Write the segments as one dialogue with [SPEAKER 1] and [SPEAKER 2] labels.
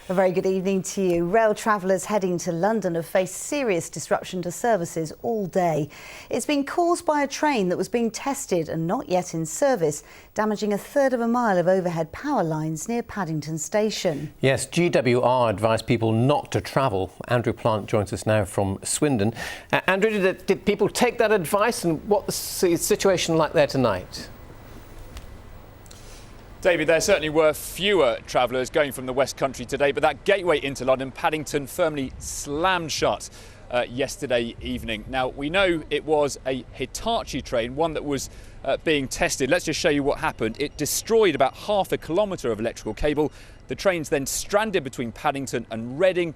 [SPEAKER 1] A very good evening to you. Rail travellers heading to London have faced serious disruption to services all day. It's been caused by a train that was being tested and not yet in service, damaging a third of a mile of overhead power lines near Paddington station. Yes, GWR advised people not to travel. Andrew Plant joins us now from Swindon. Andrew, did people take that advice, and what's the situation like there tonight?
[SPEAKER 2] David, there certainly were fewer travellers going from the West Country today, but that gateway into London, Paddington, firmly slammed shut yesterday evening. Now, we know it was a Hitachi train, one that was being tested. Let's just show you what happened. It destroyed about half a kilometre of electrical cable. The train's then stranded between Paddington and Reading,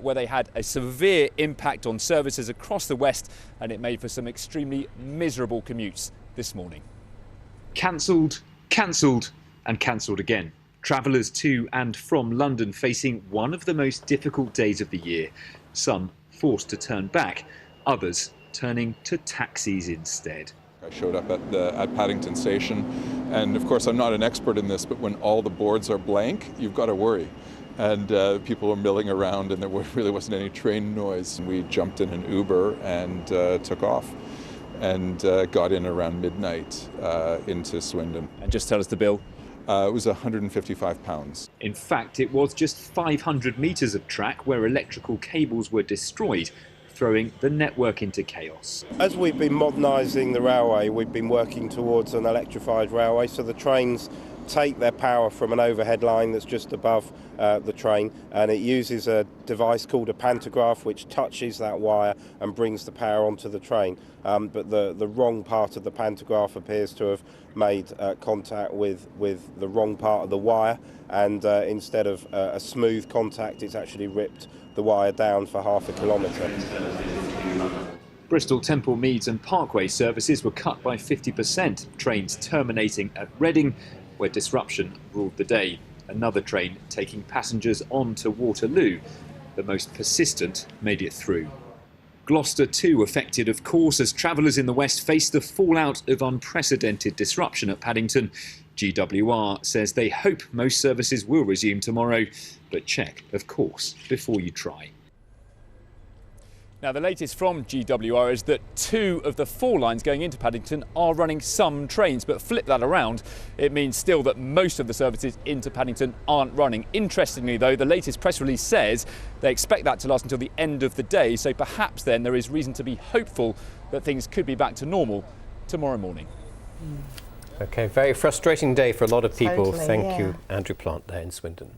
[SPEAKER 2] where they had a severe impact on services across the West, and it made for some extremely miserable commutes this morning.
[SPEAKER 3] Cancelled and cancelled again. Travellers to and from London facing one of the most difficult days of the year. Some forced to turn back, others turning to taxis instead.
[SPEAKER 4] I showed up at Paddington station, and of course I'm not an expert in this, but when all the boards are blank, you've got to worry. And people were milling around, and there really wasn't any train noise. We jumped in an Uber and took off, and got in around midnight into Swindon.
[SPEAKER 2] And just tell us the bill.
[SPEAKER 4] It was £155.
[SPEAKER 3] In fact, it was just 500 metres of track where electrical cables were destroyed, throwing the network into chaos.
[SPEAKER 5] As we've been modernising the railway, we've been working towards an electrified railway, so the trains take their power from an overhead line that's just above the train, and it uses a device called a pantograph which touches that wire and brings the power onto the train. But the wrong part of the pantograph appears to have made contact with the wrong part of the wire, and instead of a smooth contact, it's actually ripped the wire down for half a kilometre.
[SPEAKER 3] Bristol, Temple, Meads and Parkway services were cut by 50%, trains terminating at Reading, where disruption ruled the day. Another train taking passengers on to Waterloo. The most persistent made it through. Gloucester too affected, of course, as travellers in the West face the fallout of unprecedented disruption at Paddington. GWR says they hope most services will resume tomorrow, but check, of course, before you try.
[SPEAKER 2] Now, the latest from GWR is that 2 of the 4 lines going into Paddington are running some trains, but flip that around, it means still that most of the services into Paddington aren't running. Interestingly, though, the latest press release says they expect that to last until the end of the day, so perhaps then there is reason to be hopeful that things could be back to normal tomorrow morning.
[SPEAKER 1] Mm.
[SPEAKER 6] OK, very frustrating day for a lot of people.
[SPEAKER 1] Totally,
[SPEAKER 6] Thank you, Andrew Plant there in Swindon.